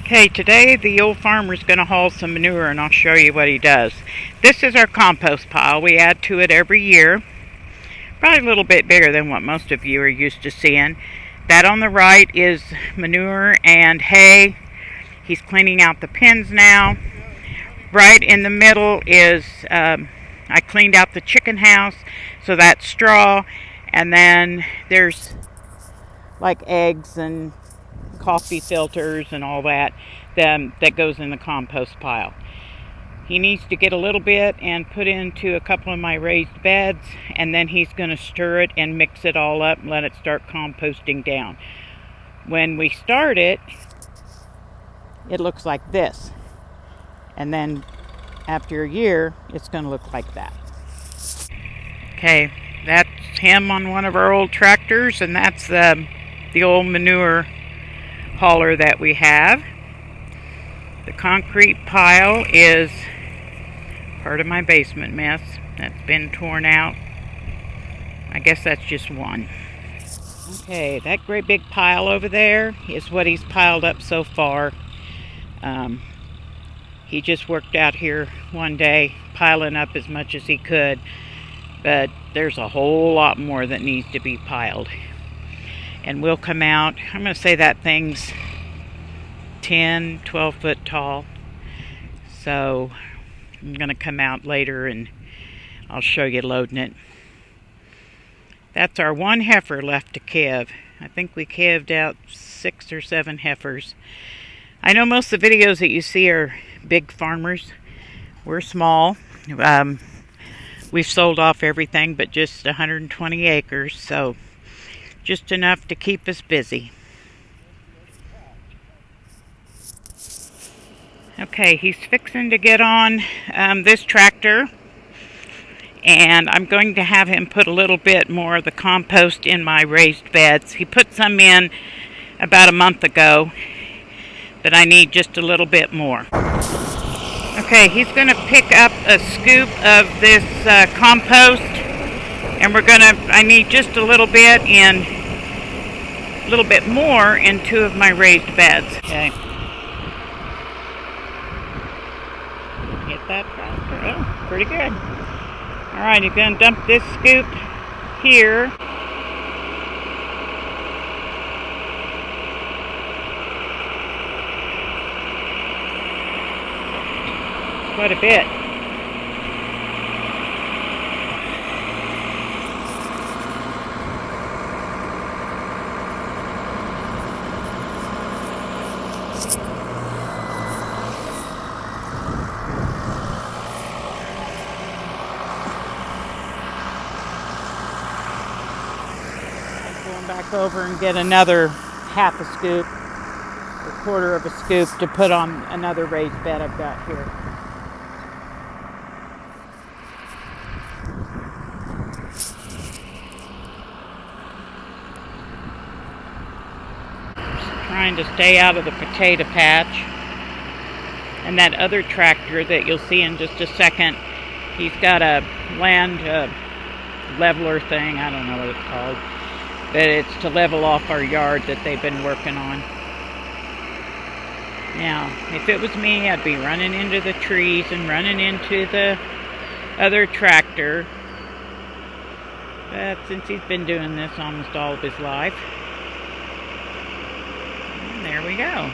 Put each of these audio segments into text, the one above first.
Okay, today the old farmer's going to haul some manure and I'll show you what he does. This is our compost pile. We add to it every year. Probably a little bit bigger than what most of you are used to seeing. That on the right is manure and hay. He's cleaning out the pens now. Right in the middle is, I cleaned out the chicken house, so that's straw. And then there's like eggs and coffee filters and all that that goes in the compost pile. He needs to get a little bit and put into a couple of my raised beds, and then he's going to stir it and mix it all up and let it start composting down. When we start it, it looks like this, and then after a year it's going to look like that. Okay, that's him on one of our old tractors, and that's the old manure hauler that we have. The concrete pile is part of my basement mess that's been torn out. I guess that's just one. Okay, that great big pile over there is what he's piled up so far. He just worked out here one day piling up as much as he could, but there's a whole lot more that needs to be piled. And we'll come out, I'm going to say that thing's 10, 12 foot tall. So I'm going to come out later and I'll show you loading it. That's our one heifer left to calve. I think we calved out 6 or 7 heifers. I know most of the videos that you see are big farmers. We're small. We've sold off everything but just 120 acres, so just enough to keep us busy. Okay, he's fixing to get on this tractor, and I'm going to have him put a little bit more of the compost in my raised beds. He put some in about a month ago, but I need just a little bit more. Okay, he's going to pick up a scoop of this compost, and I need just a little bit more in 2 of my raised beds. Okay. Get that tractor. Oh, pretty good. Alright, you're going to dump this scoop here. Quite a bit. Going back over and get another half a scoop, a quarter of a scoop to put on another raised bed I've got here. Trying to stay out of the potato patch. And that other tractor that you'll see in just a second, he's got a land leveler thing, I don't know what it's called, but it's to level off our yard that they've been working on. Now, if it was me, I'd be running into the trees and running into the other tractor, but since he's been doing this almost all of his life, there we go.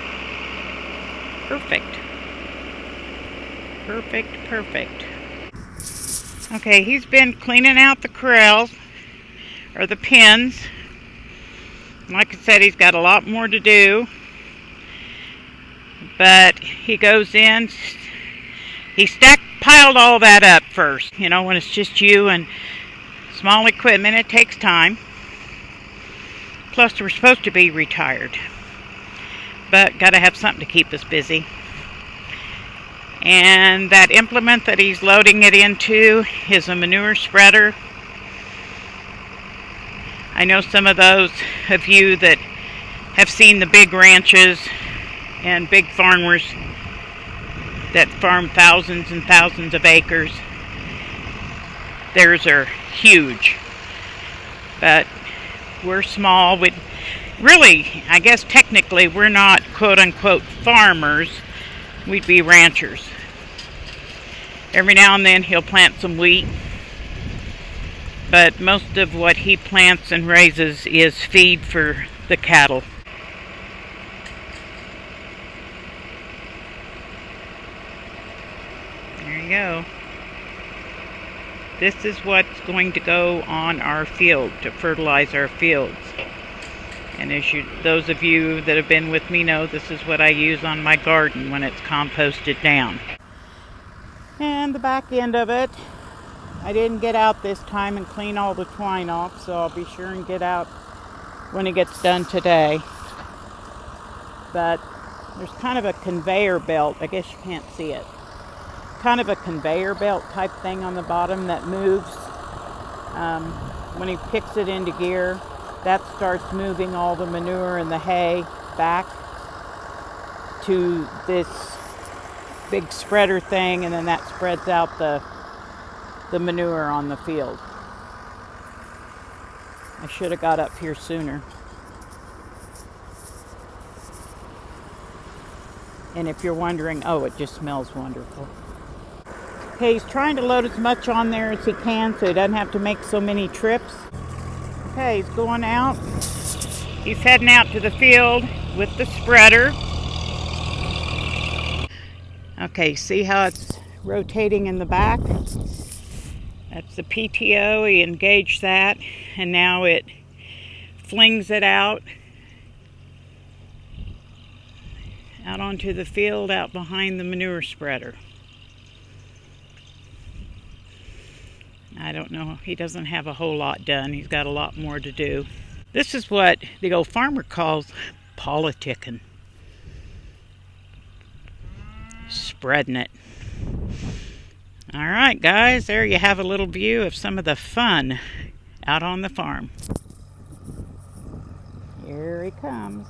Perfect. Perfect, perfect. Okay, he's been cleaning out the corrals, or the pens. Like I said, he's got a lot more to do. But he goes in, he piled all that up first. You know, when it's just you and small equipment, it takes time. Plus, we're supposed to be retired, but got to have something to keep us busy. And that implement that he's loading it into is a manure spreader. I know some of those of you that have seen the big ranches and big farmers that farm thousands and thousands of acres. Theirs are huge, but we're small. Really, I guess technically we're not quote-unquote farmers. We'd be ranchers. Every now and then he'll plant some wheat, but most of what he plants and raises is feed for the cattle. There you go. This is what's going to go on our field to fertilize our fields. And as those of you that have been with me know, this is what I use on my garden when it's composted down. And the back end of it, I didn't get out this time and clean all the twine off, so I'll be sure and get out when it gets done today. But there's kind of a conveyor belt, I guess you can't see it, kind of a conveyor belt type thing on the bottom that moves. When he kicks it into gear, that starts moving all the manure and the hay back to this big spreader thing, and then that spreads out the manure on the field. I should have got up here sooner. And if you're wondering, oh, it just smells wonderful. Okay, he's trying to load as much on there as he can so he doesn't have to make so many trips. Okay, he's going out. He's heading out to the field with the spreader. Okay, see how it's rotating in the back? That's the PTO. He engaged that, and now it flings it out onto the field out behind the manure spreader. I don't know, he doesn't have a whole lot done. He's got a lot more to do. This is what the old farmer calls politicking. Spreading it. All right, guys, there you have a little view of some of the fun out on the farm. Here he comes.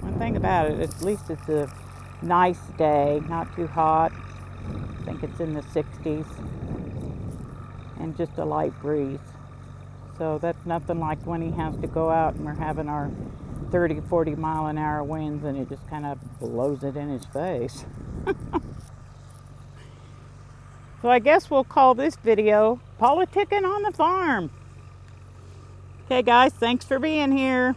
One thing about it, at least it's a nice day, not too hot. I think it's in the 60s. And just a light breeze. So that's nothing like when he has to go out and we're having our 30, 40 mile an hour winds and it just kind of blows it in his face. So I guess we'll call this video Politicking on the Farm. Okay guys, thanks for being here.